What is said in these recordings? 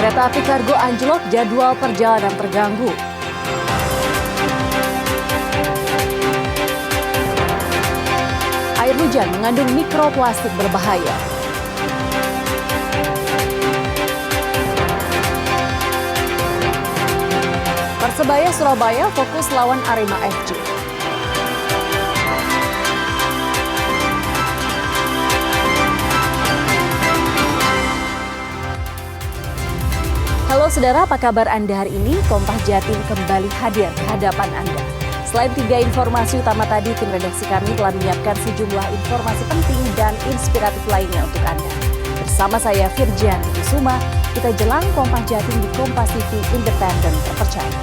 Kereta api kargo anjlok, jadwal perjalanan terganggu. Air hujan mengandung mikroplastik berbahaya. Persebaya Surabaya fokus lawan Arema FC. Halo saudara, apa kabar Anda hari ini? Kompas Jatim kembali hadir di hadapan Anda. Selain 3 informasi utama tadi, tim redaksi kami telah menyiapkan sejumlah informasi penting dan inspiratif lainnya untuk Anda. Bersama saya Firjan Kusuma, kita jelang Kompas Jatim di Kompas TV Independen Terpercaya.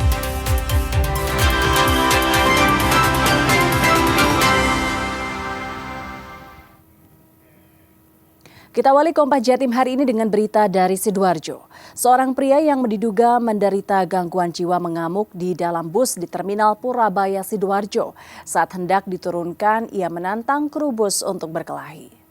Kita awali Kompas Jatim hari ini dengan berita dari Sidoarjo. Seorang pria yang diduga menderita gangguan jiwa mengamuk di dalam bus di Terminal Purabaya Sidoarjo. Saat hendak diturunkan, ia menantang kru bus untuk berkelahi.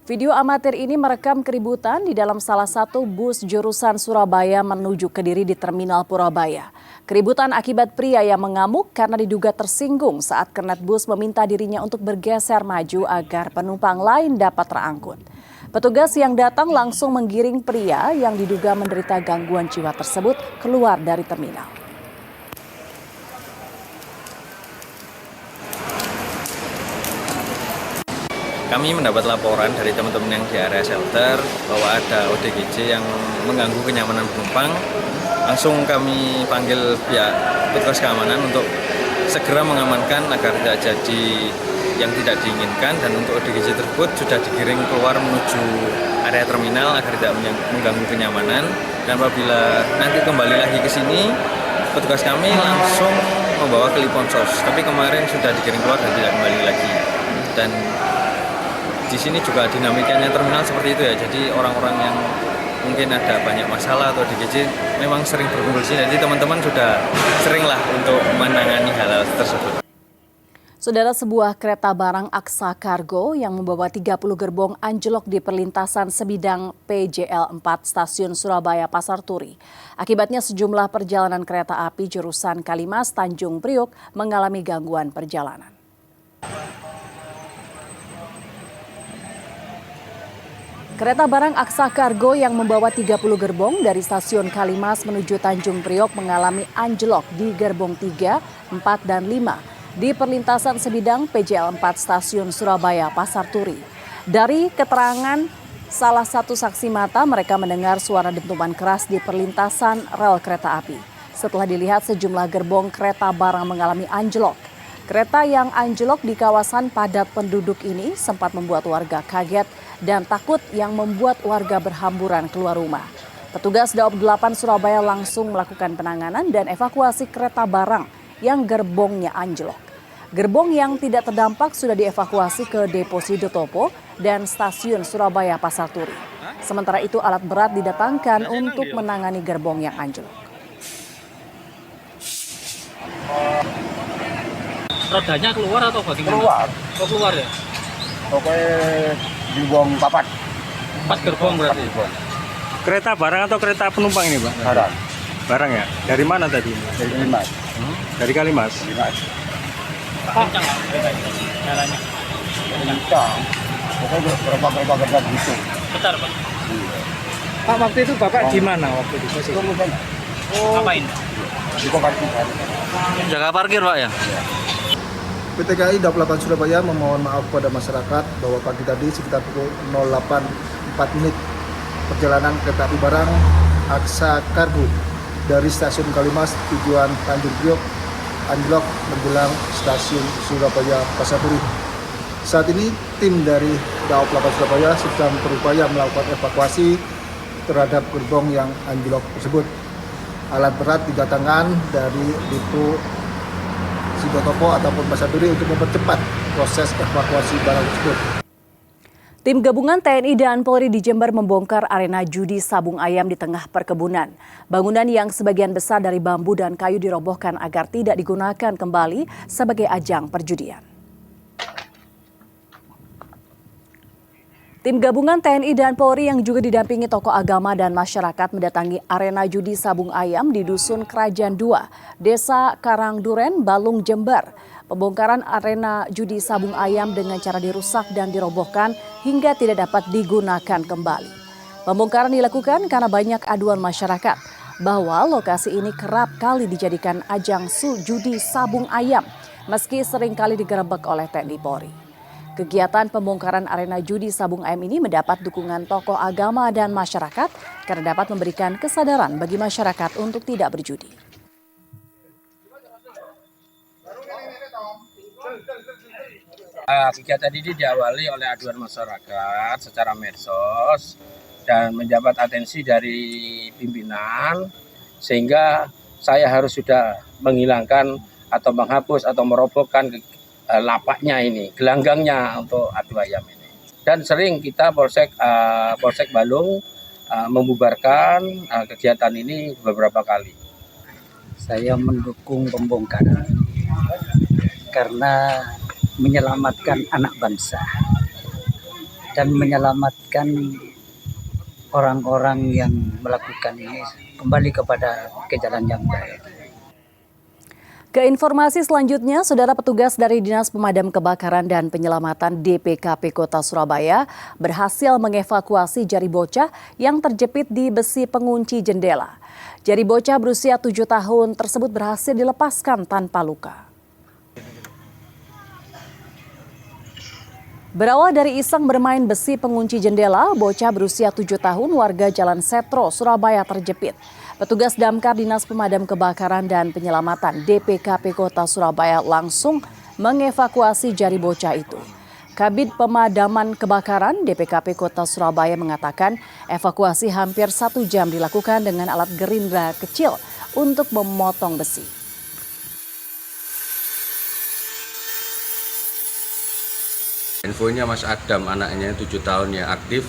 Video amatir ini merekam keributan di dalam salah satu bus jurusan Surabaya menuju Kediri di Terminal Purabaya. Keributan akibat pria yang mengamuk karena diduga tersinggung saat kernet bus meminta dirinya untuk bergeser maju agar penumpang lain dapat terangkut. Petugas yang datang langsung menggiring pria yang diduga menderita gangguan jiwa tersebut keluar dari terminal. Kami mendapat laporan dari teman-teman yang di area shelter bahwa ada ODGJ yang mengganggu kenyamanan penumpang. Langsung kami panggil pihak petugas keamanan untuk segera mengamankan agar tidak jadi yang tidak diinginkan, dan untuk ODGJ tersebut sudah digiring keluar menuju area terminal agar tidak mengganggu kenyamanan. Dan apabila nanti kembali lagi ke sini, petugas kami langsung membawa ke Liponsos. Tapi kemarin sudah digiring keluar dan tidak kembali lagi. Dan di sini juga dinamikanya terminal seperti itu ya. Jadi orang-orang yang mungkin ada banyak masalah atau DGJ memang sering berkumpul di sini. Jadi teman-teman sudah seringlah untuk menangani hal-hal tersebut. Saudara, sebuah kereta barang Aksa Kargo yang membawa 30 gerbong anjlok di perlintasan sebidang PJL 4 stasiun Surabaya Pasar Turi. Akibatnya sejumlah perjalanan kereta api jurusan Kalimas Tanjung Priok mengalami gangguan perjalanan. Kereta barang Aksa Kargo yang membawa 30 gerbong dari stasiun Kalimas menuju Tanjung Priok mengalami anjlok di gerbong 3, 4, dan 5 di perlintasan sebidang PJL 4 stasiun Surabaya Pasar Turi. Dari keterangan salah satu saksi mata, mereka mendengar suara dentuman keras di perlintasan rel kereta api. Setelah dilihat, sejumlah gerbong kereta barang mengalami anjlok. Kereta yang anjlok di kawasan padat penduduk ini sempat membuat warga kaget dan takut, yang membuat warga berhamburan keluar rumah. Petugas Daob 8 Surabaya langsung melakukan penanganan dan evakuasi kereta barang yang gerbongnya anjlok. Gerbong yang tidak terdampak sudah dievakuasi ke Depo Sidotopo dan Stasiun Surabaya Pasar Turi. Sementara itu alat berat didatangkan untuk menangani gerbong yang anjlok. Rodanya keluar atau bagaimana? Keluar. Oh, keluar ya? Pokoknya dibuang 4 gerbong berarti? Kereta barang atau kereta penumpang ini, Pak? Barang. Barang ya? Dari mana tadi? Dari Kalimas. Dari Kalimas? Kencang nggak keretanya? Jalannya? Kencang. Pokoknya berapa kerja gitu. Bentar, Pak. Pak, waktu itu Bapak di mana waktu itu? Itu mungkin Ngapain? di Kokarti. Jaga parkir, Pak ya? PT KAI Daob 8 Surabaya memohon maaf kepada masyarakat bahwa pagi tadi sekitar pukul 08.04 perjalanan kereta api barang Aksa Kargo dari stasiun Kalimas tujuan Tanjung Priok anjlok menjelang stasiun Surabaya Pasar Turi. Saat ini tim dari Daob 8 Surabaya sedang berupaya melakukan evakuasi terhadap gerbong yang anjlok tersebut. Alat berat didatangkan dari Depo Sidotopo ataupun Pasar Turi untuk mempercepat proses evakuasi barang tersebut. Tim gabungan TNI dan Polri di Jember membongkar arena judi sabung ayam di tengah perkebunan. Bangunan yang sebagian besar dari bambu dan kayu dirobohkan agar tidak digunakan kembali sebagai ajang perjudian. Tim gabungan TNI dan Polri yang juga didampingi tokoh agama dan masyarakat mendatangi arena judi sabung ayam di Dusun Kerajaan 2, Desa Karangduren, Balung, Jember. Pembongkaran arena judi sabung ayam dengan cara dirusak dan dirobohkan hingga tidak dapat digunakan kembali. Pembongkaran dilakukan karena banyak aduan masyarakat bahwa lokasi ini kerap kali dijadikan ajang judi sabung ayam, meski sering kali digerebek oleh TNI Polri. Kegiatan pembongkaran arena judi sabung ayam ini mendapat dukungan tokoh agama dan masyarakat karena dapat memberikan kesadaran bagi masyarakat untuk tidak berjudi. Kegiatan ini diawali oleh aduan masyarakat secara medsos dan mendapat atensi dari pimpinan, sehingga saya harus sudah menghilangkan atau menghapus atau merobohkan lapaknya ini, gelanggangnya untuk adu ayam ini. Dan sering kita Polsek Balung membubarkan kegiatan ini beberapa kali. Saya mendukung pembongkaran karena menyelamatkan anak bangsa dan menyelamatkan orang-orang yang melakukan ini kembali kepada jalan yang baik. Ke informasi selanjutnya, saudara, petugas dari Dinas Pemadam Kebakaran dan Penyelamatan DPKP Kota Surabaya berhasil mengevakuasi jari bocah yang terjepit di besi pengunci jendela. Jari bocah berusia 7 tahun tersebut berhasil dilepaskan tanpa luka. Berawal dari iseng bermain besi pengunci jendela, bocah berusia 7 tahun warga Jalan Setro, Surabaya terjepit. Petugas Damkar Dinas Pemadam Kebakaran dan Penyelamatan DPKP Kota Surabaya langsung mengevakuasi jari bocah itu. Kabid Pemadaman Kebakaran DPKP Kota Surabaya mengatakan evakuasi hampir 1 jam dilakukan dengan alat gerindra kecil untuk memotong besi. Infonya Mas Adam, anaknya 7 tahun yang aktif,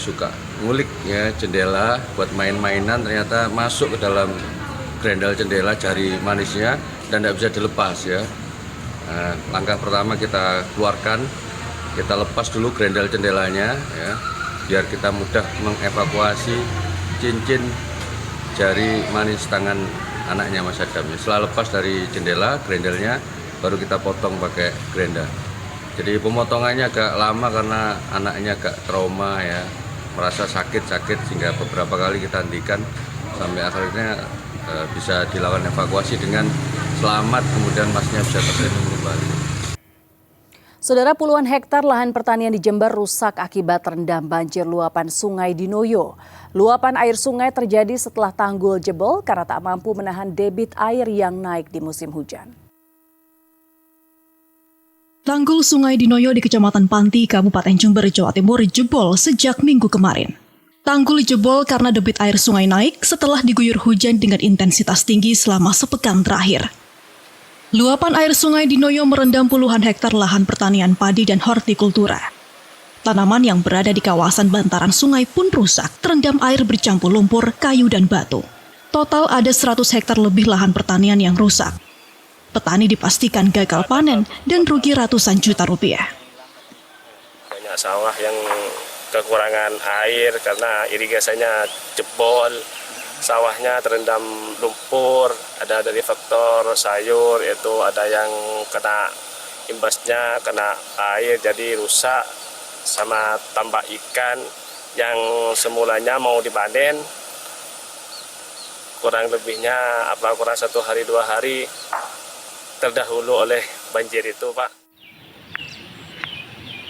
suka ngulik ya jendela buat main-mainan, ternyata masuk ke dalam grendel jendela jari manisnya dan tidak bisa dilepas ya. Langkah pertama kita keluarkan, kita lepas dulu grendel jendelanya ya, biar kita mudah mengevakuasi cincin jari manis tangan anaknya Mas Adam. Setelah lepas dari jendela grendelnya, baru kita potong pakai grenda. Jadi pemotongannya agak lama karena anaknya agak trauma ya, merasa sakit-sakit sehingga beberapa kali kita hentikan sampai akhirnya bisa dilakukan evakuasi dengan selamat, kemudian masnya bisa terlindung kembali. Saudara, puluhan hektar lahan pertanian di Jember rusak akibat terendam banjir luapan Sungai Dinoyo. Luapan air sungai terjadi setelah tanggul jebol karena tak mampu menahan debit air yang naik di musim hujan. Tanggul Sungai Dinoyo di Kecamatan Panti, Kabupaten Jember, Jawa Timur jebol sejak Minggu kemarin. Tanggul jebol karena debit air sungai naik setelah diguyur hujan dengan intensitas tinggi selama sepekan terakhir. Luapan air Sungai Dinoyo merendam puluhan hektar lahan pertanian padi dan hortikultura. Tanaman yang berada di kawasan bantaran sungai pun rusak, terendam air bercampur lumpur, kayu, dan batu. Total ada 100 hektar lebih lahan pertanian yang rusak. Petani dipastikan gagal panen dan rugi ratusan juta rupiah. Banyak sawah yang kekurangan air karena irigasinya jebol, sawahnya terendam lumpur, ada dari faktor sayur, itu ada yang kena imbasnya, kena air jadi rusak, sama tambak ikan yang semulanya mau dipanen, kurang lebihnya kurang 1 hari 2 hari terdahulu oleh banjir itu, Pak.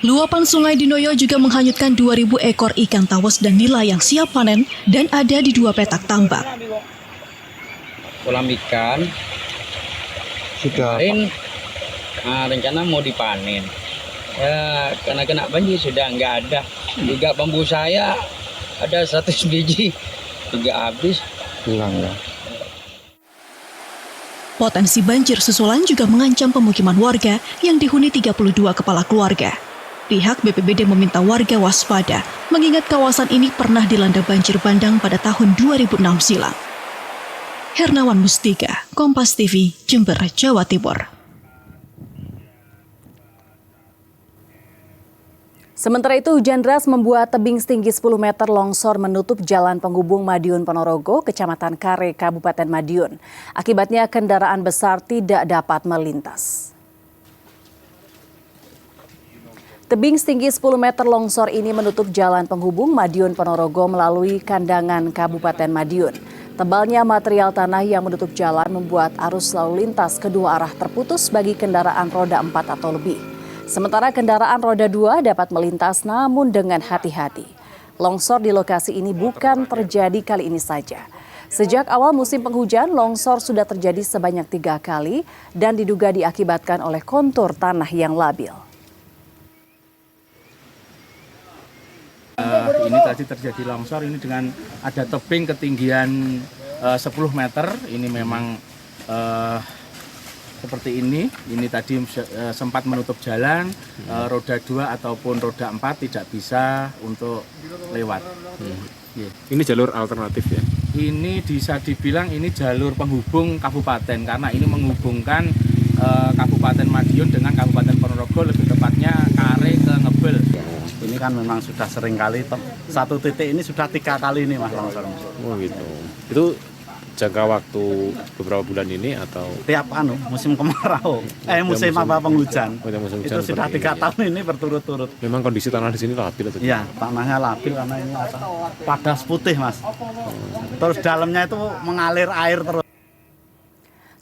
Luapan Sungai Dinoyo juga menghanyutkan 2.000 ekor ikan tawus dan nila yang siap panen dan ada di 2 petak tambak. Kolam ikan Sudah rencana mau dipanen. Ya, karena kena banjir sudah nggak ada. Juga bambu saya ada 100 biji juga habis. hilang ya. Potensi banjir susulan juga mengancam pemukiman warga yang dihuni 32 kepala keluarga. Pihak BPBD meminta warga waspada mengingat kawasan ini pernah dilanda banjir bandang pada tahun 2006 silam. Hernawan Mustika, Kompas TV, Jember, Jawa Timur. Sementara itu, hujan deras membuat tebing setinggi 10 meter longsor menutup jalan penghubung Madiun Ponorogo, Kecamatan Kare, Kabupaten Madiun. Akibatnya kendaraan besar tidak dapat melintas. Tebing setinggi 10 meter longsor ini menutup jalan penghubung Madiun Ponorogo melalui Kandangan Kabupaten Madiun. Tebalnya material tanah yang menutup jalan membuat arus lalu lintas kedua arah terputus bagi kendaraan roda 4 atau lebih. Sementara kendaraan roda 2 dapat melintas namun dengan hati-hati. Longsor di lokasi ini bukan terjadi kali ini saja. Sejak awal musim penghujan, longsor sudah terjadi sebanyak 3 kali dan diduga diakibatkan oleh kontur tanah yang labil. Ini tadi terjadi longsor ini dengan ada tebing ketinggian 10 meter. Ini memang seperti ini tadi sempat menutup jalan, roda 2 ataupun roda 4 tidak bisa untuk lewat. Ini jalur alternatif ya? Ini bisa dibilang ini jalur penghubung kabupaten karena ini menghubungkan Kabupaten Madiun dengan Kabupaten Ponorogo, lebih tepatnya Kare ke Ngebel. Ini kan memang sudah sering kali, satu titik ini sudah 3 kali ini Mas longsor. Oh gitu. Itu jangka waktu beberapa bulan ini atau tiap musim kemarau, musim penghujan. Musim hujan itu sudah 3 tahun ini berturut-turut. Memang kondisi tanah di sini labil atau? Iya, tanahnya labil karena ini padas putih Mas. Terus dalamnya itu mengalir air terus.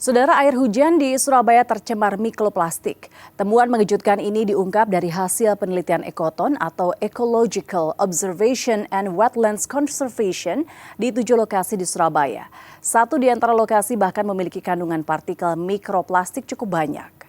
Saudara, air hujan di Surabaya tercemar mikroplastik. Temuan mengejutkan ini diungkap dari hasil penelitian Ekoton atau Ecological Observation and Wetlands Conservation di 7 lokasi di Surabaya. 1 di antara lokasi bahkan memiliki kandungan partikel mikroplastik cukup banyak.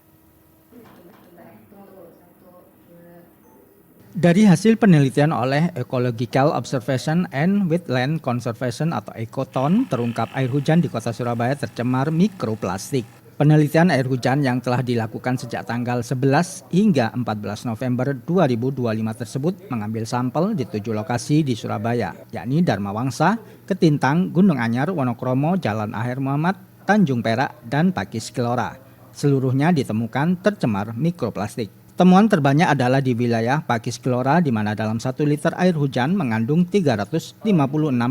Dari hasil penelitian oleh Ecological Observation and Wetland Conservation atau Ekoton, terungkap air hujan di kota Surabaya tercemar mikroplastik. Penelitian air hujan yang telah dilakukan sejak tanggal 11 hingga 14 November 2025 tersebut mengambil sampel di 7 lokasi di Surabaya, yakni Dharma Wangsa, Ketintang, Gunung Anyar, Wonokromo, Jalan Akhir Muhammad, Tanjung Perak, dan Pakis Kelora. Seluruhnya ditemukan tercemar mikroplastik. Temuan terbanyak adalah di wilayah Pakis Kelora di mana dalam 1 liter air hujan mengandung 356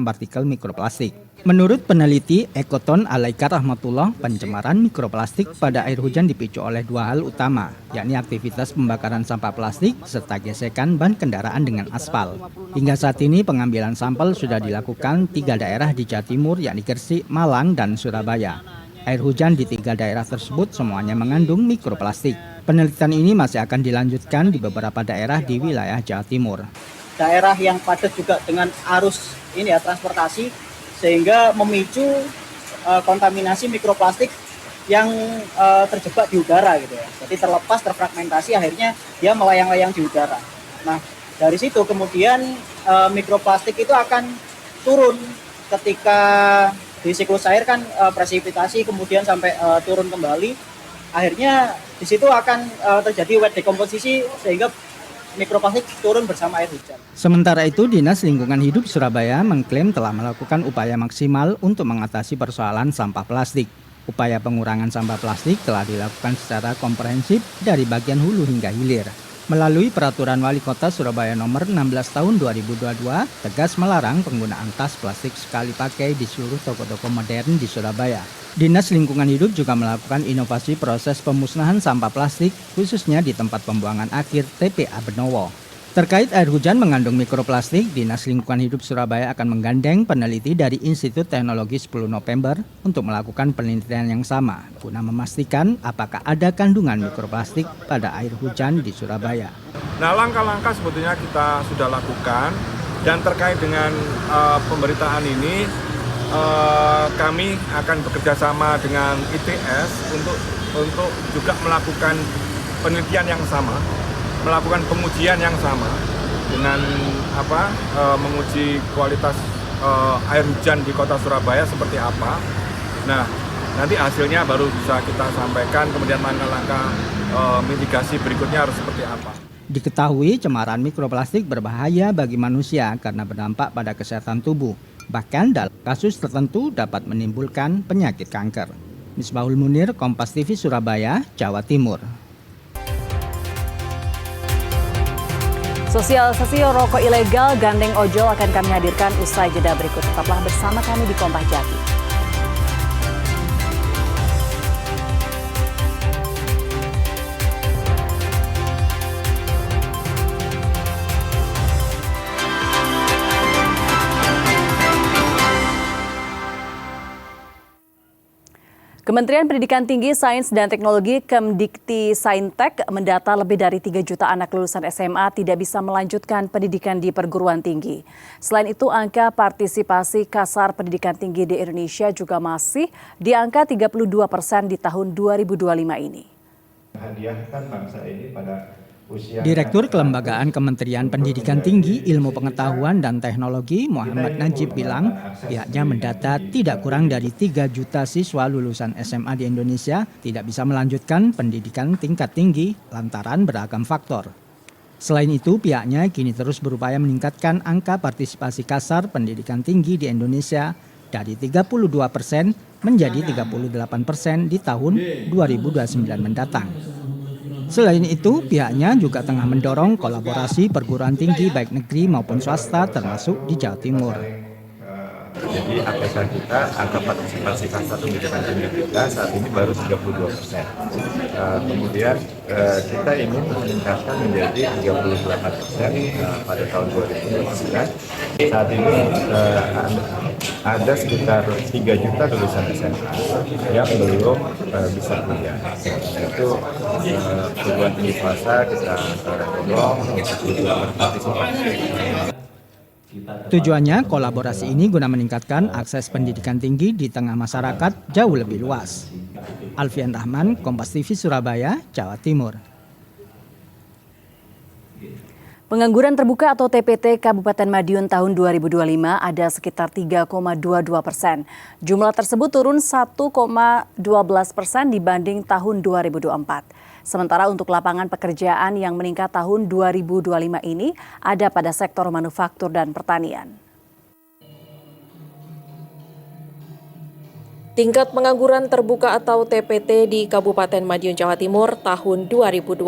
partikel mikroplastik. Menurut peneliti Ekoton Alaika Rahmatullah, pencemaran mikroplastik pada air hujan dipicu oleh 2 hal utama, yakni aktivitas pembakaran sampah plastik serta gesekan ban kendaraan dengan aspal. Hingga saat ini pengambilan sampel sudah dilakukan 3 daerah di Jawa Timur, yakni Gresik, Malang, dan Surabaya. Air hujan di 3 daerah tersebut semuanya mengandung mikroplastik. Penelitian ini masih akan dilanjutkan di beberapa daerah di wilayah Jawa Timur. Daerah yang padat juga dengan arus transportasi sehingga memicu kontaminasi mikroplastik yang terjebak di udara gitu ya. Jadi terfragmentasi akhirnya dia melayang-layang di udara. Nah, dari situ kemudian mikroplastik itu akan turun ketika di siklus air kan presipitasi kemudian sampai turun kembali. Akhirnya di situ akan terjadi wet dekomposisi sehingga mikroplastik turun bersama air hujan. Sementara itu, Dinas Lingkungan Hidup Surabaya mengklaim telah melakukan upaya maksimal untuk mengatasi persoalan sampah plastik. Upaya pengurangan sampah plastik telah dilakukan secara komprehensif dari bagian hulu hingga hilir. Melalui Peraturan Wali Kota Surabaya Nomor 16 Tahun 2022, tegas melarang penggunaan tas plastik sekali pakai di seluruh toko-toko modern di Surabaya. Dinas Lingkungan Hidup juga melakukan inovasi proses pemusnahan sampah plastik, khususnya di tempat pembuangan akhir TPA Benowo. Terkait air hujan mengandung mikroplastik, Dinas Lingkungan Hidup Surabaya akan menggandeng peneliti dari Institut Teknologi 10 November untuk melakukan penelitian yang sama, guna memastikan apakah ada kandungan mikroplastik pada air hujan di Surabaya. Nah, langkah-langkah sebetulnya kita sudah lakukan, dan terkait dengan pemberitaan ini, kami akan bekerja sama dengan ITS untuk juga melakukan penelitian yang sama, melakukan pengujian yang sama dengan menguji kualitas air hujan di kota Surabaya seperti apa. Nah, nanti hasilnya baru bisa kita sampaikan, kemudian langkah-langkah mitigasi berikutnya harus seperti apa. Diketahui cemaran mikroplastik berbahaya bagi manusia karena berdampak pada kesehatan tubuh. Bahkan dalam kasus tertentu dapat menimbulkan penyakit kanker. Misbahul Munir, Kompas TV Surabaya, Jawa Timur. Sosialisasi rokok ilegal gandeng ojol akan kami hadirkan usai jeda berikut. Tetaplah bersama kami di Kompas Jati. Kementerian Pendidikan Tinggi, Sains dan Teknologi Kemdikti Saintek mendata lebih dari 3 juta anak lulusan SMA tidak bisa melanjutkan pendidikan di perguruan tinggi. Selain itu, angka partisipasi kasar pendidikan tinggi di Indonesia juga masih di angka 32% di tahun 2025 ini. Hadiahkan bangsa ini pada Direktur Kelembagaan Kementerian Pendidikan Tinggi, Ilmu Pengetahuan dan Teknologi Muhammad Najib bilang pihaknya mendata tidak kurang dari 3 juta siswa lulusan SMA di Indonesia tidak bisa melanjutkan pendidikan tingkat tinggi lantaran beragam faktor. Selain itu, pihaknya kini terus berupaya meningkatkan angka partisipasi kasar pendidikan tinggi di Indonesia dari 32% menjadi 38% di tahun 2029 mendatang. Selain itu, pihaknya juga tengah mendorong kolaborasi perguruan tinggi baik negeri maupun swasta termasuk di Jawa Timur. Jadi APK kita, angka partisipasi kasar pendidikan tinggi kita saat ini baru 32%. Kemudian kita ingin meningkatkan menjadi 38% pada tahun 2029. Saat ini ada sekitar 3 juta lulusan SMA yang belum bisa kuliah. Itu perguruan tinggi swasta kita dorong untuk berpartisipasi. Tujuannya, kolaborasi ini guna meningkatkan akses pendidikan tinggi di tengah masyarakat jauh lebih luas. Alfian Rahman, Kompas TV Surabaya, Jawa Timur. Pengangguran terbuka atau TPT Kabupaten Madiun tahun 2025 ada sekitar 3,22%. Jumlah tersebut turun 1,12% dibanding tahun 2024. Sementara untuk lapangan pekerjaan yang meningkat tahun 2025 ini ada pada sektor manufaktur dan pertanian. Tingkat pengangguran terbuka atau TPT di Kabupaten Madiun, Jawa Timur tahun 2025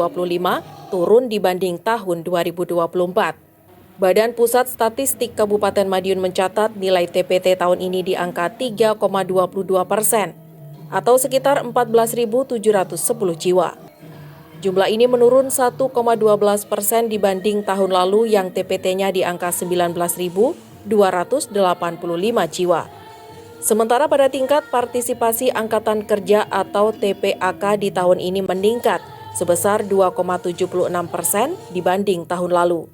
turun dibanding tahun 2024. Badan Pusat Statistik Kabupaten Madiun mencatat nilai TPT tahun ini di angka 3,22% atau sekitar 14.710 jiwa. Jumlah ini menurun 1,12% dibanding tahun lalu yang TPT-nya di angka 19.285 jiwa. Sementara pada tingkat partisipasi Angkatan Kerja atau TPAK di tahun ini meningkat sebesar 2,76% dibanding tahun lalu.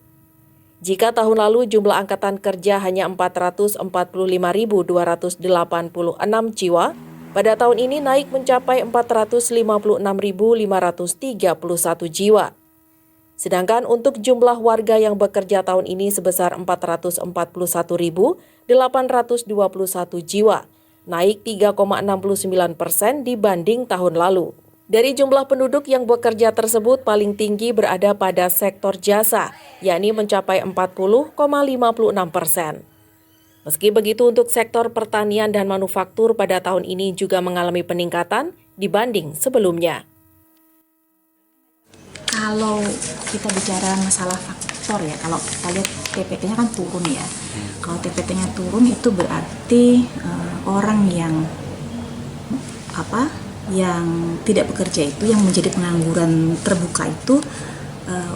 Jika tahun lalu jumlah Angkatan Kerja hanya 445.286 jiwa, pada tahun ini naik mencapai 456.531 jiwa. Sedangkan untuk jumlah warga yang bekerja tahun ini sebesar 441.821 jiwa, naik 3,69% dibanding tahun lalu. Dari jumlah penduduk yang bekerja tersebut paling tinggi berada pada sektor jasa, yakni mencapai 40,56%. Meski begitu, untuk sektor pertanian dan manufaktur pada tahun ini juga mengalami peningkatan dibanding sebelumnya. Kalau kita bicara masalah faktor ya, kalau kita lihat TPT-nya kan turun ya. Kalau TPT-nya turun itu berarti orang yang tidak bekerja itu yang menjadi pengangguran terbuka itu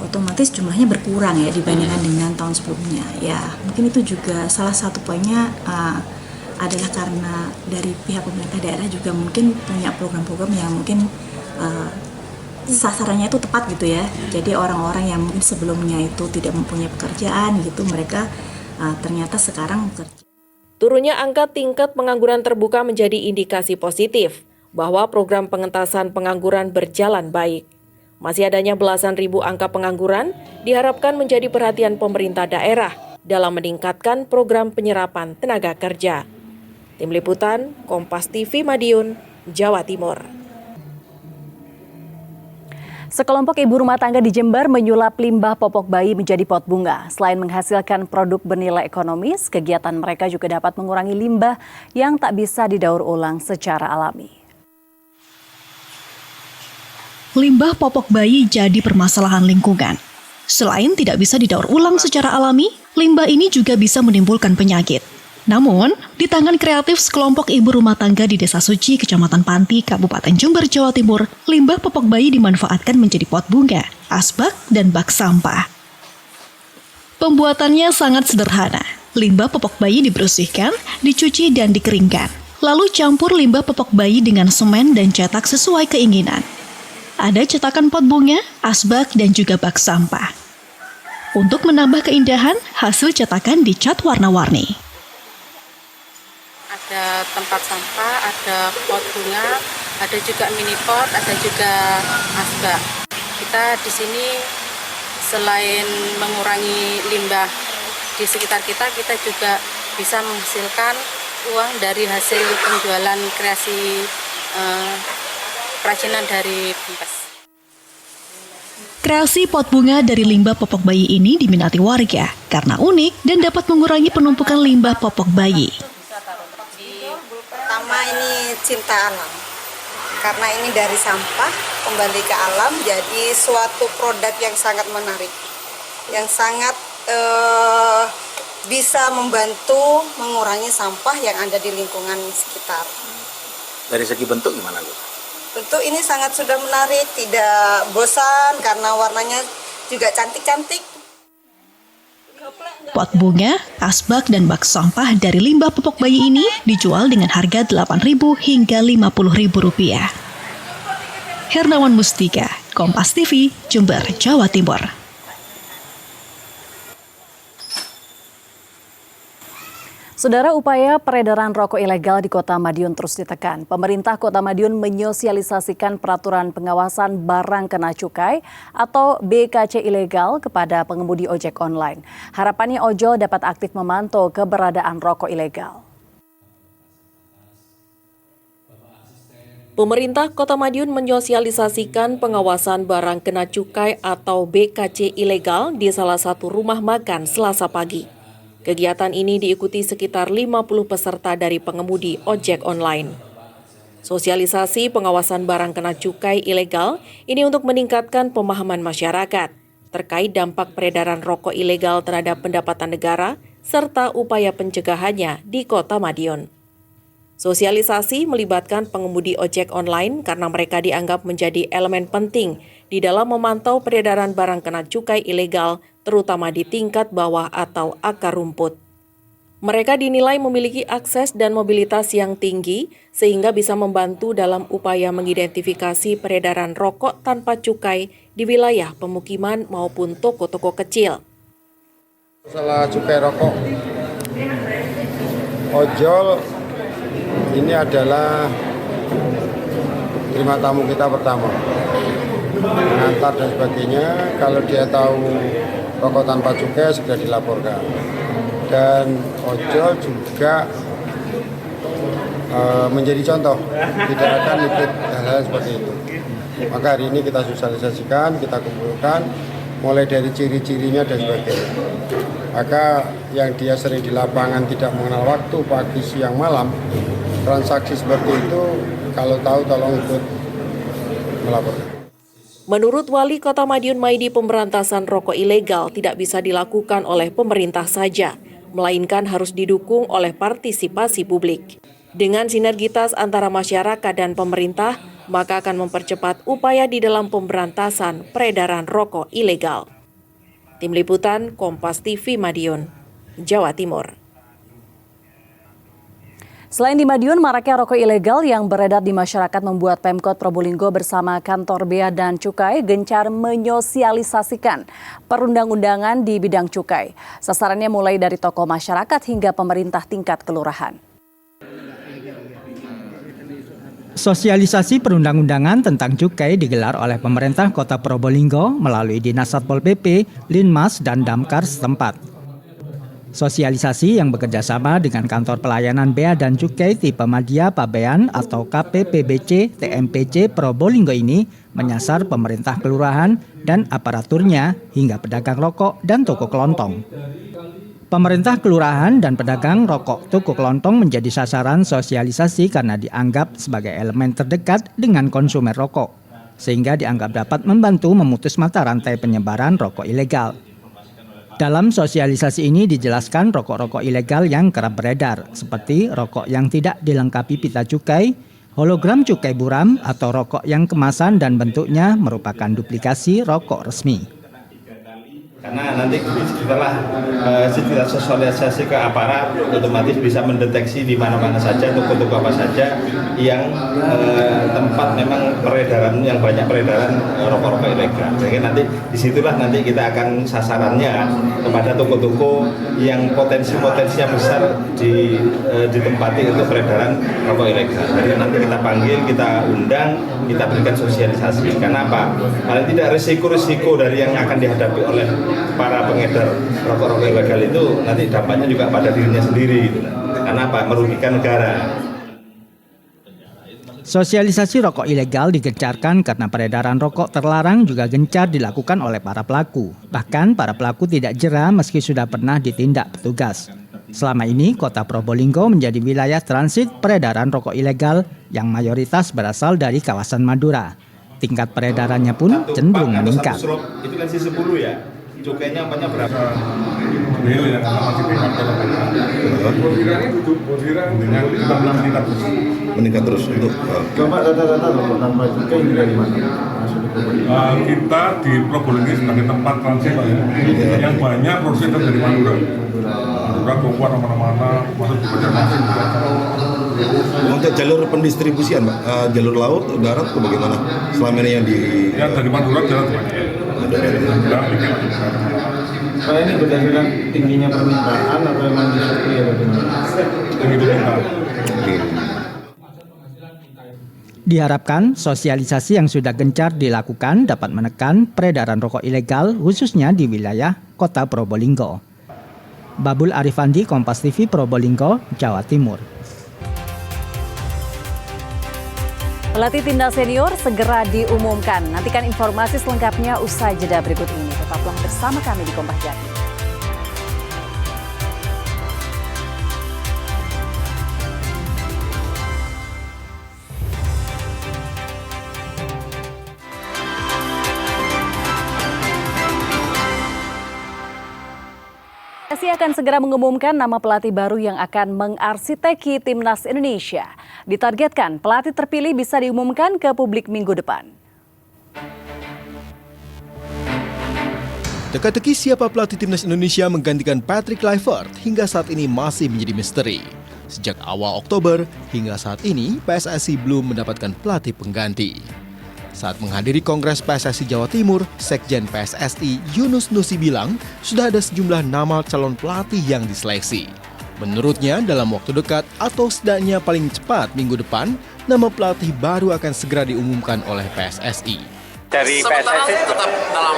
otomatis jumlahnya berkurang ya dibandingkan dengan tahun sebelumnya. Ya, mungkin itu juga salah satu poinnya adalah karena dari pihak pemerintah daerah juga mungkin punya program-program yang mungkin sasarannya itu tepat gitu ya. Jadi orang-orang yang mungkin sebelumnya itu tidak mempunyai pekerjaan gitu, mereka ternyata sekarang bekerja. Turunnya angka tingkat pengangguran terbuka menjadi indikasi positif bahwa program pengentasan pengangguran berjalan baik. Masih adanya belasan ribu angka pengangguran diharapkan menjadi perhatian pemerintah daerah dalam meningkatkan program penyerapan tenaga kerja. Tim Liputan, Kompas TV Madiun, Jawa Timur. Sekelompok ibu rumah tangga di Jember menyulap limbah popok bayi menjadi pot bunga. Selain menghasilkan produk bernilai ekonomis, kegiatan mereka juga dapat mengurangi limbah yang tak bisa didaur ulang secara alami. Limbah popok bayi jadi permasalahan lingkungan. Selain tidak bisa didaur ulang secara alami, limbah ini juga bisa menimbulkan penyakit. Namun, di tangan kreatif sekelompok ibu rumah tangga di Desa Suci, Kecamatan Panti, Kabupaten Jember, Jawa Timur, limbah popok bayi dimanfaatkan menjadi pot bunga, asbak, dan bak sampah. Pembuatannya sangat sederhana. Limbah popok bayi dibersihkan, dicuci, dan dikeringkan. Lalu campur limbah popok bayi dengan semen dan cetak sesuai keinginan. Ada cetakan pot bunga, asbak, dan juga bak sampah. Untuk menambah keindahan, hasil cetakan dicat warna-warni. Ada tempat sampah, ada pot bunga, ada juga mini pot, ada juga asbak. Kita di sini selain mengurangi limbah di sekitar kita juga bisa menghasilkan uang dari hasil penjualan kreasi kerajinan dari Bempes. Kreasi pot bunga dari limbah popok bayi ini diminati warga karena unik dan dapat mengurangi penumpukan limbah popok bayi. Pertama ini cinta alam, karena ini dari sampah kembali ke alam, jadi suatu produk yang sangat menarik, yang sangat bisa membantu mengurangi sampah yang ada di lingkungan sekitar. Dari segi bentuk gimana, Bu? Bentuk ini sangat sudah menarik, tidak bosan karena warnanya juga cantik-cantik. Pot bunga, asbak, dan bak sampah dari limbah popok bayi ini dijual dengan harga Rp8.000 hingga Rp50.000. Hernawan Mustika, Kompas TV, Jember, Jawa Timur. Saudara, upaya peredaran rokok ilegal di Kota Madiun terus ditekan. Pemerintah Kota Madiun menyosialisasikan peraturan pengawasan barang kena cukai atau BKC ilegal kepada pengemudi ojek online. Harapannya ojol dapat aktif memantau keberadaan rokok ilegal. Pemerintah Kota Madiun menyosialisasikan pengawasan barang kena cukai atau BKC ilegal di salah satu rumah makan Selasa pagi. Kegiatan ini diikuti sekitar 50 peserta dari pengemudi ojek online. Sosialisasi pengawasan barang kena cukai ilegal ini untuk meningkatkan pemahaman masyarakat terkait dampak peredaran rokok ilegal terhadap pendapatan negara serta upaya pencegahannya di Kota Madiun. Sosialisasi melibatkan pengemudi ojek online karena mereka dianggap menjadi elemen penting di dalam memantau peredaran barang kena cukai ilegal, terutama di tingkat bawah atau akar rumput. Mereka dinilai memiliki akses dan mobilitas yang tinggi sehingga bisa membantu dalam upaya mengidentifikasi peredaran rokok tanpa cukai di wilayah pemukiman maupun toko-toko kecil. Masalah cukai rokok, ojol ini adalah terima tamu kita pertama, mengantar dan sebagainya. Kalau dia tahu rokok tanpa cukai segera dilaporkan. Dan ojol juga menjadi contoh, tidak akan ikut hal-hal seperti itu. Maka hari ini kita sosialisasikan, kita kumpulkan, mulai dari ciri-cirinya dan sebagainya. Maka yang dia sering di lapangan tidak mengenal waktu, pagi, siang, malam, transaksi seperti itu, kalau tahu tolong ikut melaporkan. Menurut Wali Kota Madiun Maidi, pemberantasan rokok ilegal tidak bisa dilakukan oleh pemerintah saja, melainkan harus didukung oleh partisipasi publik. Dengan sinergitas antara masyarakat dan pemerintah, maka akan mempercepat upaya di dalam pemberantasan peredaran rokok ilegal. Tim Liputan Kompas TV Madiun, Jawa Timur. Selain di Madiun, maraknya rokok ilegal yang beredar di masyarakat membuat Pemkot Probolinggo bersama kantor Bea dan Cukai gencar menyosialisasikan perundang-undangan di bidang cukai. Sasarannya mulai dari tokoh masyarakat hingga pemerintah tingkat kelurahan. Sosialisasi perundang-undangan tentang cukai digelar oleh pemerintah Kota Probolinggo melalui Dinas Satpol PP, Linmas, dan Damkar setempat. Sosialisasi yang bekerjasama dengan Kantor Pelayanan Bea dan Cukai Tipe Madya Pabean atau KPPBC TMPC Probolinggo ini menyasar pemerintah kelurahan dan aparaturnya hingga pedagang rokok dan toko kelontong. Pemerintah kelurahan dan pedagang rokok toko kelontong menjadi sasaran sosialisasi karena dianggap sebagai elemen terdekat dengan konsumen rokok. sehingga dianggap dapat membantu memutus mata rantai penyebaran rokok ilegal. Dalam sosialisasi ini dijelaskan rokok-rokok ilegal yang kerap beredar, seperti rokok yang tidak dilengkapi pita cukai, hologram cukai buram, atau rokok yang kemasan dan bentuknya merupakan duplikasi rokok resmi. Karena nanti setelah kita sosialisasi ke aparat, otomatis bisa mendeteksi di mana-mana saja, toko-toko apa saja yang tempat memang peredaran, yang banyak peredaran rokok-rokok ilegal. Jadi nanti disitulah nanti kita akan sasarannya kepada toko-toko yang potensinya besar ditempati untuk peredaran rokok ilegal. Jadi nanti kita panggil, kita undang, kita berikan sosialisasi. Karena apa? Paling tidak risiko-risiko dari yang akan dihadapi oleh para pengedar rokok-rokok ilegal itu nanti dampaknya juga pada dirinya sendiri gitu. Karena apa? Merugikan negara. Sosialisasi rokok ilegal digencarkan karena peredaran rokok terlarang juga gencar dilakukan oleh para pelaku. Bahkan para pelaku tidak jera meski sudah pernah ditindak petugas. Selama ini Kota Probolinggo menjadi wilayah transit peredaran rokok ilegal yang mayoritas berasal dari kawasan Madura. Tingkat peredarannya pun cenderung meningkat. Itu kan si 10 ya. Cukainya apanya berapa? Meningkat terus untuk Coba data-data tambah cukai ini dari mana? Kita di Probolinggo sebagai tempat transit Pak, ya. Yang banyak prosedur dari Madura. Madura, Bogor, mana-mana, masuk di Banjarmasin juga. untuk jalur pendistribusian, Pak, jalur laut, darat, atau bagaimana? Selama ini yang di... Yang dari Madura jalan banyak. Pak, ini berdasarkan tingginya permintaan atau memang disupli ya bagaimana? Tinggi permintaan. Diharapkan sosialisasi yang sudah gencar dilakukan dapat menekan peredaran rokok ilegal khususnya di wilayah Kota Probolinggo. Babul Arifandi, Kompas TV, Probolinggo, Jawa Timur. Pelatih timnas senior segera diumumkan. Nantikan informasi selengkapnya usai jeda berikut ini. Tetaplah bersama kami di Kompas Jati. PSSI akan segera mengumumkan nama pelatih baru yang akan mengarsiteki timnas Indonesia. Ditargetkan pelatih terpilih bisa diumumkan ke publik minggu depan. Teka-teki siapa pelatih timnas Indonesia menggantikan Patrick Kluivert hingga saat ini masih menjadi misteri. Sejak awal Oktober hingga saat ini PSSI belum mendapatkan pelatih pengganti. Saat menghadiri Kongres PSSI Jawa Timur, Sekjen PSSI Yunus Nusi bilang sudah ada sejumlah nama calon pelatih yang diseleksi. Menurutnya dalam waktu dekat atau setidaknya paling cepat minggu depan, nama pelatih baru akan segera diumumkan oleh PSSI. Dari PSSI tetap dalam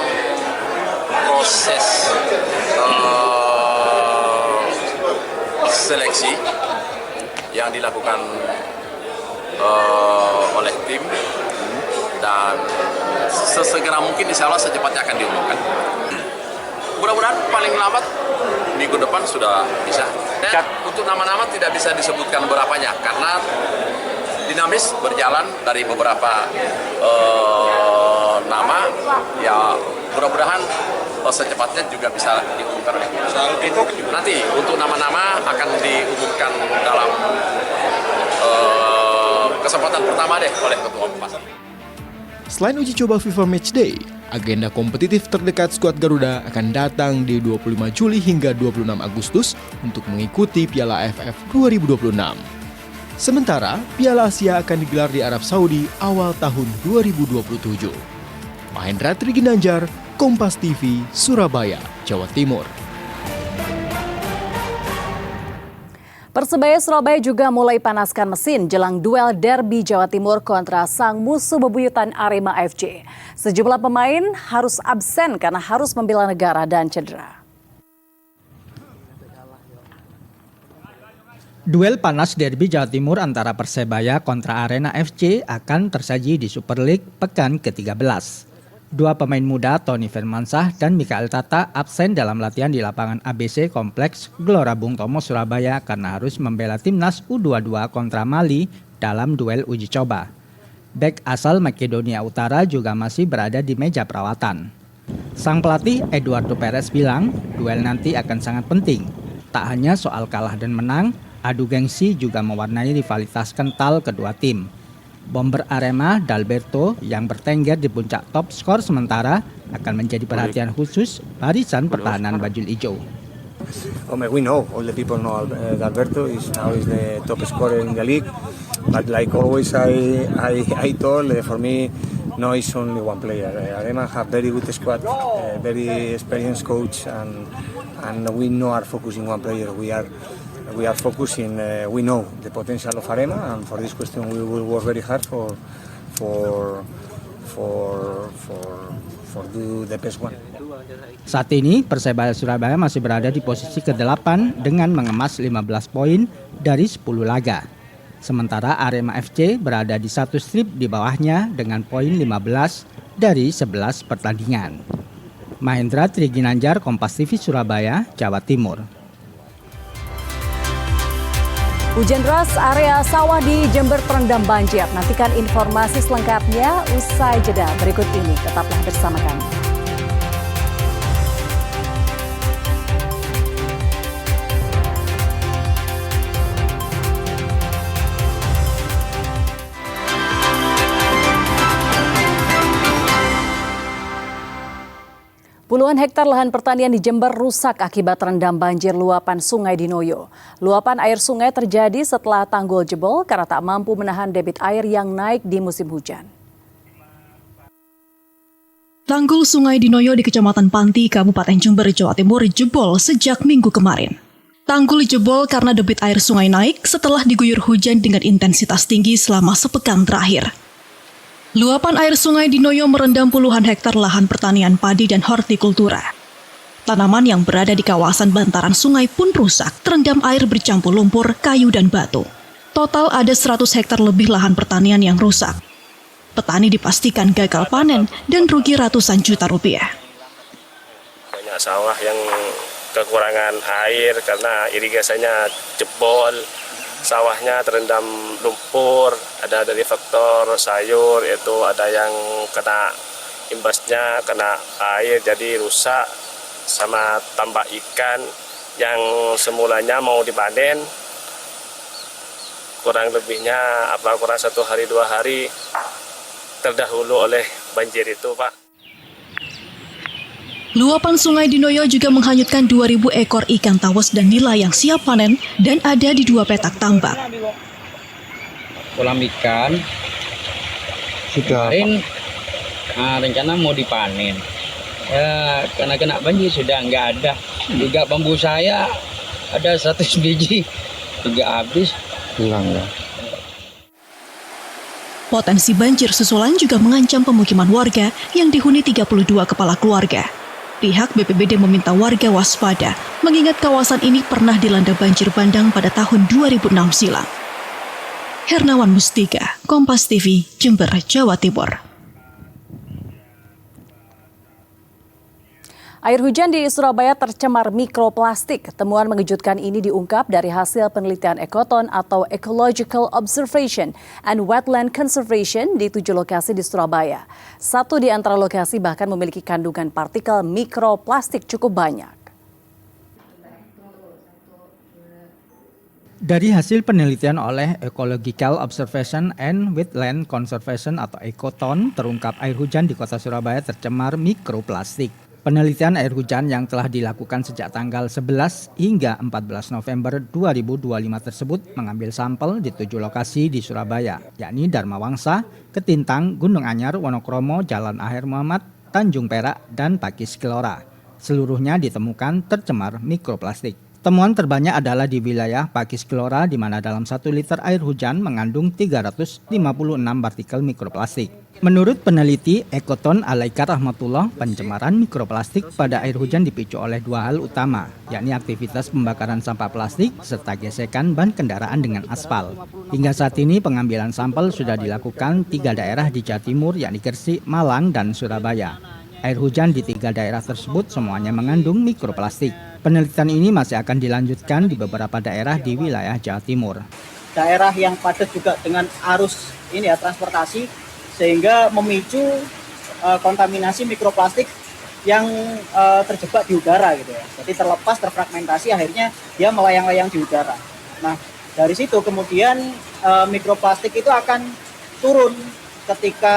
proses seleksi yang dilakukan oleh tim. Dan sesegera mungkin insya Allah secepatnya akan diumumkan. Mudah-mudahan paling lambat minggu depan sudah bisa. Dan untuk nama-nama tidak bisa disebutkan berapanya karena dinamis berjalan dari beberapa nama. Ya mudah-mudahan secepatnya juga bisa diumumkan. Soal itu nanti untuk nama-nama akan diumumkan dalam kesempatan pertama deh oleh Ketua Umum. Selain uji coba FIFA Matchday, agenda kompetitif terdekat skuad Garuda akan datang di 25 Juli hingga 26 Agustus untuk mengikuti Piala AFF 2026. Sementara, Piala Asia akan digelar di Arab Saudi awal tahun 2027. Mahendra Triginanjar, Kompas TV, Surabaya, Jawa Timur. Persebaya Surabaya juga mulai panaskan mesin jelang duel derby Jawa Timur kontra sang musuh bebuyutan Arema FC. Sejumlah pemain harus absen karena harus membela negara dan cedera. Duel panas derby Jawa Timur antara Persebaya kontra Arema FC akan tersaji di Super League pekan ke-13. Dua pemain muda Tony Firmansyah dan Mikael Tata absen dalam latihan di lapangan ABC Kompleks Gelora Bung Tomo Surabaya karena harus membela timnas U22 kontra Mali dalam duel uji coba. Bek asal Makedonia Utara juga masih berada di meja perawatan. Sang pelatih Eduardo Perez bilang, duel nanti akan sangat penting. Tak hanya soal kalah dan menang, adu gengsi juga mewarnai rivalitas kental kedua tim. Bomber Arema Dalberto yang bertengger di puncak top skor sementara akan menjadi perhatian khusus barisan pertahanan bajul ijo. We know, all the people know Dalberto is now the top scorer in the league. But like always, I told, for me, no, it's only one player. Arema have very good squad, very experienced coach, and we know are focusing one player. We are focusing. We know the potential of Arema, and for this question, we will work very hard for do the best one. Saat ini Persebaya Surabaya masih berada di posisi ke-8 dengan mengemas 15 poin dari 10 laga. Sementara Arema FC berada di satu strip di bawahnya dengan poin 15 dari 11 pertandingan. Mahendra Triginanjar, Kompas TV Surabaya, Jawa Timur. Hujan deras area sawah di Jember terendam banjir. Nantikan informasi selengkapnya usai jeda berikut ini. Tetaplah bersama kami. Puluhan hektar lahan pertanian di Jember rusak akibat terendam banjir luapan Sungai Dinoyo. Luapan air sungai terjadi setelah tanggul jebol karena tak mampu menahan debit air yang naik di musim hujan. Tanggul Sungai Dinoyo di Kecamatan Panti, Kabupaten Jember, Jawa Timur jebol sejak Minggu kemarin. Tanggul jebol karena debit air sungai naik setelah diguyur hujan dengan intensitas tinggi selama sepekan terakhir. Luapan air Sungai Dinoyo merendam puluhan hektar lahan pertanian padi dan hortikultura. Tanaman yang berada di kawasan bantaran sungai pun rusak, terendam air bercampur lumpur, kayu, dan batu. Total ada 100 hektar lebih lahan pertanian yang rusak. Petani dipastikan gagal panen dan rugi ratusan juta rupiah. Banyak sawah yang kekurangan air karena irigasinya jebol. Sawahnya terendam lumpur, ada dari faktor sayur, itu ada yang kena imbasnya, kena air jadi rusak, sama tambak ikan yang semulanya mau dipanen, kurang lebihnya kurang 1 hari 2 hari terdahulu oleh banjir itu, Pak. Luapan Sungai Dinoyo juga menghanyutkan 2.000 ekor ikan tawus dan nila yang siap panen dan ada di 2 petak tambak. Kolam ikan kemarin rencana mau dipanen. Ya, karena kena banjir sudah nggak ada. Juga bambu saya ada 100 biji juga habis. Hilang ya. Potensi banjir susulan juga mengancam pemukiman warga yang dihuni 32 kepala keluarga. Pihak BPBD meminta warga waspada, mengingat kawasan ini pernah dilanda banjir bandang pada tahun 2006 silam. Hernawan Mustika, Kompas TV, Jember, Jawa Timur. Air hujan di Surabaya tercemar mikroplastik. Temuan mengejutkan ini diungkap dari hasil penelitian Ekoton atau Ecological Observation and Wetland Conservation di 7 lokasi di Surabaya. 1 di antara lokasi bahkan memiliki kandungan partikel mikroplastik cukup banyak. Dari hasil penelitian oleh Ecological Observation and Wetland Conservation atau Ekoton, terungkap air hujan di kota Surabaya tercemar mikroplastik. Penelitian air hujan yang telah dilakukan sejak tanggal 11 hingga 14 November 2025 tersebut mengambil sampel di 7 lokasi di Surabaya, yakni Dharma Wangsa, Ketintang, Gunung Anyar, Wonokromo, Jalan Akhir Muhammad, Tanjung Perak, dan Pakis Kelora. Seluruhnya ditemukan tercemar mikroplastik. Temuan terbanyak adalah di wilayah Pakis Kelora, di mana dalam 1 liter air hujan mengandung 356 partikel mikroplastik. Menurut peneliti Ekoton Alaika Rahmatullah, pencemaran mikroplastik pada air hujan dipicu oleh 2 hal utama, yakni aktivitas pembakaran sampah plastik serta gesekan ban kendaraan dengan aspal. Hingga saat ini pengambilan sampel sudah dilakukan 3 daerah di Jawa Timur, yakni Gresik, Malang, dan Surabaya. Air hujan di 3 daerah tersebut semuanya mengandung mikroplastik. Penelitian ini masih akan dilanjutkan di beberapa daerah di wilayah Jawa Timur. Daerah yang padat juga dengan arus transportasi, sehingga memicu kontaminasi mikroplastik yang terjebak di udara gitu ya. Jadi terlepas, terfragmentasi, akhirnya dia melayang-layang di udara. Nah, dari situ kemudian mikroplastik itu akan turun ketika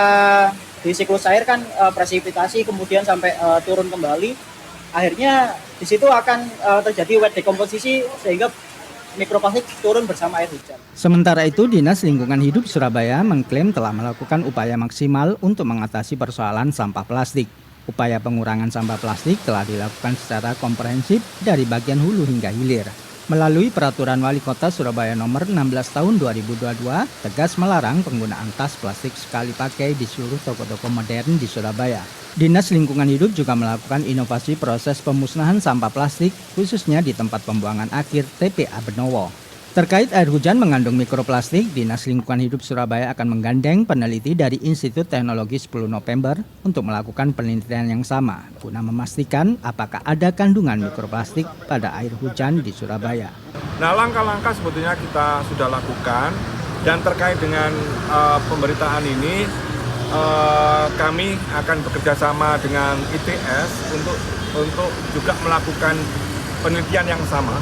di siklus air kan presipitasi kemudian sampai turun kembali. Akhirnya di situ akan terjadi wet dekomposisi sehingga mikroplastik turun bersama air hujan. Sementara itu, Dinas Lingkungan Hidup Surabaya mengklaim telah melakukan upaya maksimal untuk mengatasi persoalan sampah plastik. Upaya pengurangan sampah plastik telah dilakukan secara komprehensif dari bagian hulu hingga hilir. Melalui Peraturan Wali Kota Surabaya Nomor 16 Tahun 2022, tegas melarang penggunaan tas plastik sekali pakai di seluruh toko-toko modern di Surabaya. Dinas Lingkungan Hidup juga melakukan inovasi proses pemusnahan sampah plastik, khususnya di tempat pembuangan akhir TPA Benowo. Terkait air hujan mengandung mikroplastik, Dinas Lingkungan Hidup Surabaya akan menggandeng peneliti dari Institut Teknologi 10 November untuk melakukan penelitian yang sama, guna memastikan apakah ada kandungan mikroplastik pada air hujan di Surabaya. Nah, langkah-langkah sebetulnya kita sudah lakukan, dan terkait dengan pemberitaan ini, kami akan bekerja sama dengan ITS untuk juga melakukan penelitian yang sama,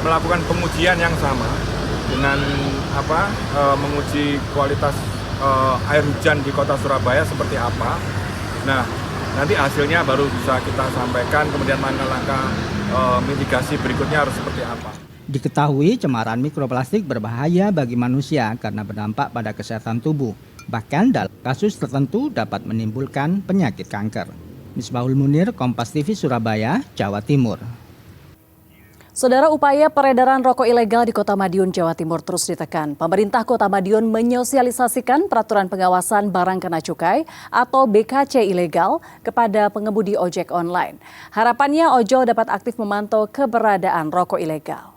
melakukan pengujian yang sama dengan menguji kualitas air hujan di Kota Surabaya seperti apa. Nah, nanti hasilnya baru bisa kita sampaikan, kemudian langkah-langkah mitigasi berikutnya harus seperti apa. Diketahui cemaran mikroplastik berbahaya bagi manusia karena berdampak pada kesehatan tubuh. Bahkan dalam kasus tertentu dapat menimbulkan penyakit kanker. Misbahul Munir, Kompas TV Surabaya, Jawa Timur. Saudara, upaya peredaran rokok ilegal di Kota Madiun, Jawa Timur terus ditekan. Pemerintah Kota Madiun menyosialisasikan peraturan pengawasan barang kena cukai atau BKC ilegal kepada pengemudi ojek online. Harapannya ojol dapat aktif memantau keberadaan rokok ilegal.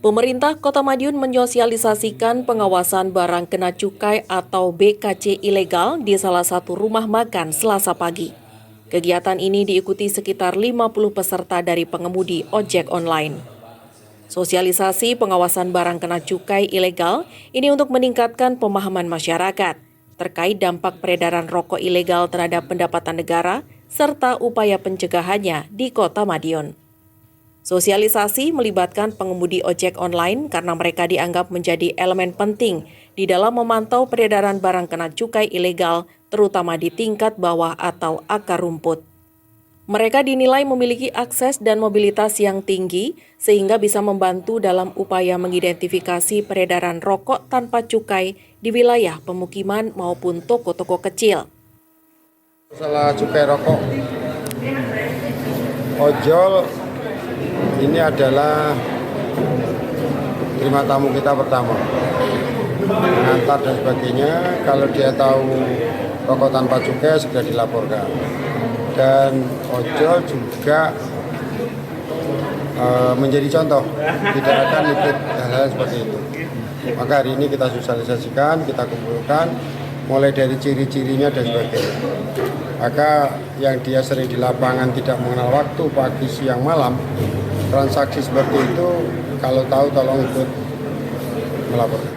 Pemerintah Kota Madiun menyosialisasikan pengawasan barang kena cukai atau BKC ilegal di salah satu rumah makan Selasa pagi. Kegiatan ini diikuti sekitar 50 peserta dari pengemudi ojek online. Sosialisasi pengawasan barang kena cukai ilegal ini untuk meningkatkan pemahaman masyarakat terkait dampak peredaran rokok ilegal terhadap pendapatan negara serta upaya pencegahannya di Kota Madiun. Sosialisasi melibatkan pengemudi ojek online karena mereka dianggap menjadi elemen penting di dalam memantau peredaran barang kena cukai ilegal, terutama di tingkat bawah atau akar rumput. Mereka dinilai memiliki akses dan mobilitas yang tinggi sehingga bisa membantu dalam upaya mengidentifikasi peredaran rokok tanpa cukai di wilayah pemukiman maupun toko-toko kecil. Masalah cukai rokok, ojol ini adalah terima tamu kita pertama, mengantar dan sebagainya. Kalau dia tahu rokok tanpa cukai sudah dilaporkan. Dan ojol juga menjadi contoh, tidak akan ikut hal-hal seperti itu. Maka hari ini kita sosialisasikan, kita kumpulkan, mulai dari ciri-cirinya dan sebagainya. Maka yang dia sering di lapangan tidak mengenal waktu, pagi, siang, malam, transaksi seperti itu, kalau tahu tolong ikut melaporkan.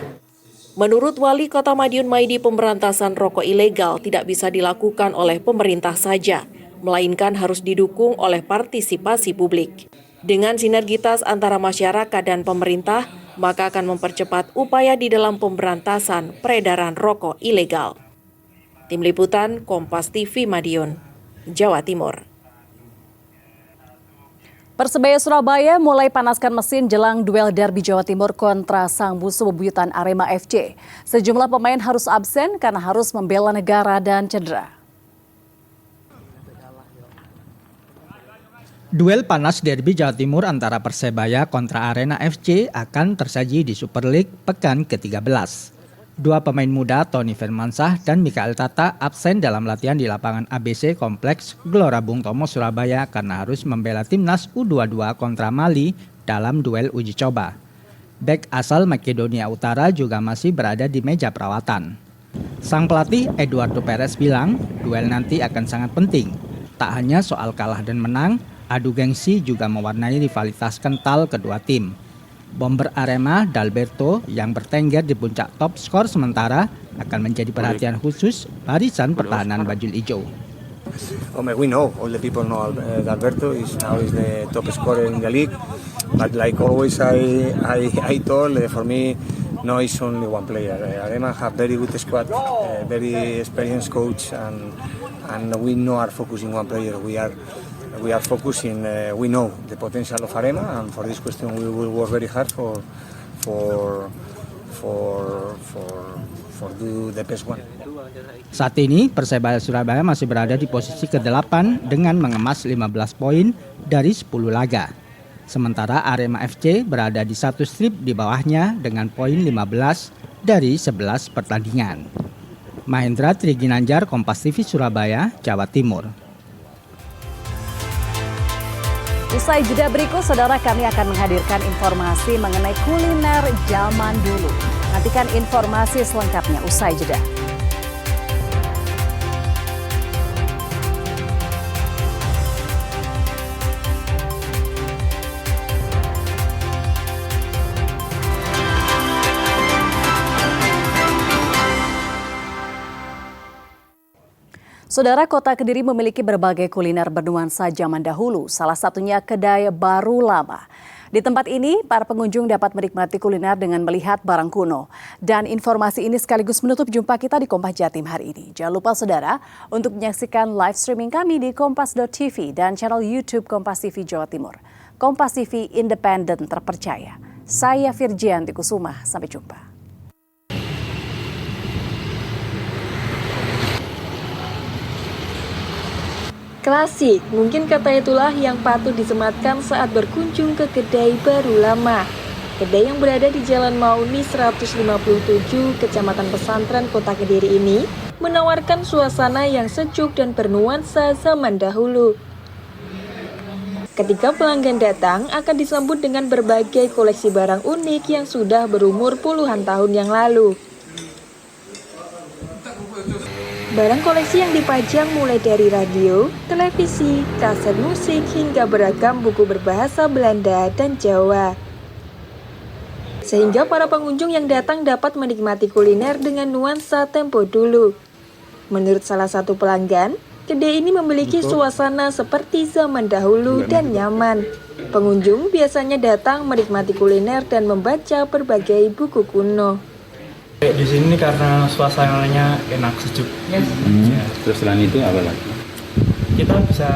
Menurut Wali Kota Madiun Maidi, pemberantasan rokok ilegal tidak bisa dilakukan oleh pemerintah saja, melainkan harus didukung oleh partisipasi publik. Dengan sinergitas antara masyarakat dan pemerintah, maka akan mempercepat upaya di dalam pemberantasan peredaran rokok ilegal. Tim Liputan Kompas TV Madiun, Jawa Timur. Persebaya Surabaya mulai panaskan mesin jelang duel derby Jawa Timur kontra sang musuh bebuyutan Arema FC. Sejumlah pemain harus absen karena harus membela negara dan cedera. Duel panas derby Jawa Timur antara Persebaya kontra Arema FC akan tersaji di Super League pekan ke-13. Dua pemain muda, Tony Firmansyah dan Mikael Tata, absen dalam latihan di lapangan ABC Kompleks Gelora Bung Tomo, Surabaya karena harus membela timnas U22 kontra Mali dalam duel uji coba. Bek asal Makedonia Utara juga masih berada di meja perawatan. Sang pelatih Eduardo Perez bilang, duel nanti akan sangat penting. Tak hanya soal kalah dan menang, adu gengsi juga mewarnai rivalitas kental kedua tim. Bomber Arema Dalberto yang bertengger di puncak top skor sementara akan menjadi perhatian khusus barisan pertahanan bajul ijo. We know, all the people know Alberto is now is the top scorer in the league. But like always, I told, for me, no, it's only one player. Arema have very good squad, very experienced coach, and we know are focusing one player. We are focusing. We know the potential of Arema, and for this question, we will work very hard for do the best one. Saat ini Persebaya Surabaya masih berada di posisi ke-8 dengan mengemas 15 poin dari 10 laga. Sementara Arema FC berada di satu strip di bawahnya dengan poin 15 dari 11 pertandingan. Mahendra Triginanjar, Kompas TV Surabaya, Jawa Timur. Usai jeda berikut, saudara, kami akan menghadirkan informasi mengenai kuliner zaman dulu. Nantikan informasi selengkapnya usai jeda. Saudara, kota Kediri memiliki berbagai kuliner bernuansa zaman dahulu, salah satunya kedai Baru Lama. Di tempat ini, para pengunjung dapat menikmati kuliner dengan melihat barang kuno. Dan informasi ini sekaligus menutup jumpa kita di Kompas Jatim hari ini. Jangan lupa saudara, untuk menyaksikan live streaming kami di kompas.tv dan channel YouTube Kompas TV Jawa Timur. Kompas TV independen terpercaya. Saya Virgianti Kusuma, sampai jumpa. Klasik, mungkin kata itulah yang patut disematkan saat berkunjung ke kedai Baru Lama. Kedai yang berada di Jalan Mauni 157, Kecamatan Pesantren, Kota Kediri ini menawarkan suasana yang sejuk dan bernuansa zaman dahulu. Ketika pelanggan datang, akan disambut dengan berbagai koleksi barang unik yang sudah berumur puluhan tahun yang lalu. Barang koleksi yang dipajang mulai dari radio, televisi, kaset musik, hingga beragam buku berbahasa Belanda dan Jawa. Sehingga para pengunjung yang datang dapat menikmati kuliner dengan nuansa tempo dulu. Menurut salah satu pelanggan, kedai ini memiliki suasana seperti zaman dahulu dan nyaman. Pengunjung biasanya datang menikmati kuliner dan membaca berbagai buku kuno. Di sini karena suasananya enak, sejuk. Ya. Terus selain itu apa lagi? Kita bisa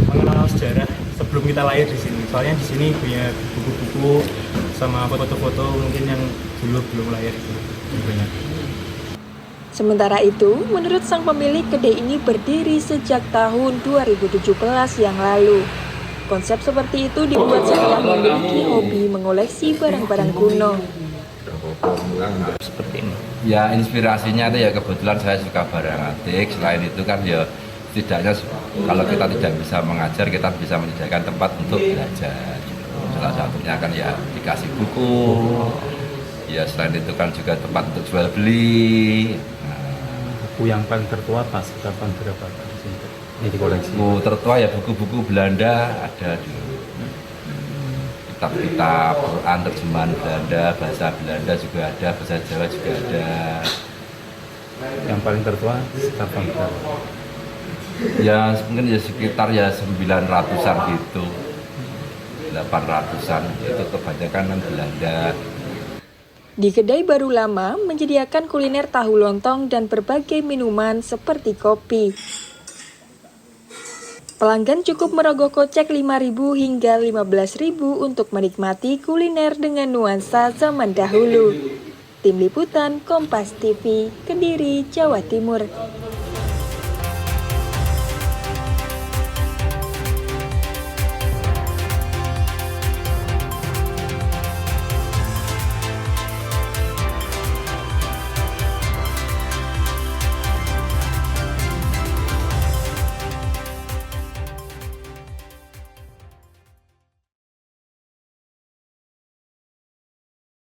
mengenal sejarah sebelum kita lahir di sini. Soalnya di sini punya buku-buku sama foto-foto mungkin yang dulu belum lahir itu banyak. Sementara itu, menurut sang pemilik, kedai ini berdiri sejak tahun 2017 yang lalu. Konsep seperti itu dibuat setelah memiliki hobi mengoleksi barang-barang kuno. Seperti ini. Ya, inspirasinya itu ya kebetulan saya suka barang antik. Selain itu kan ya setidaknya kalau kita tidak bisa mengajar, kita bisa menyediakan tempat untuk belajar. Salah satunya kan ya dikasih buku. Ya selain itu kan juga tempat untuk jual beli. Buku yang paling tertua pas tahun berapa di sini? Ini di koleksi. Buku tertua ya buku-buku Belanda ada dulu. Kitab-kitab Quran terjemahan Belanda, bahasa Belanda juga ada, bahasa Jawa juga ada. Yang paling tertua sekitar tahun berapa? Ya mungkin ya sekitar ya 900-an gitu, 800-an, itu kebanyakan Belanda. Di kedai Baru Lama menyediakan kuliner tahu lontong dan berbagai minuman seperti kopi. Pelanggan cukup merogoh kocek 5.000 hingga 15.000 untuk menikmati kuliner dengan nuansa zaman dahulu. Tim Liputan Kompas TV, Kediri, Jawa Timur.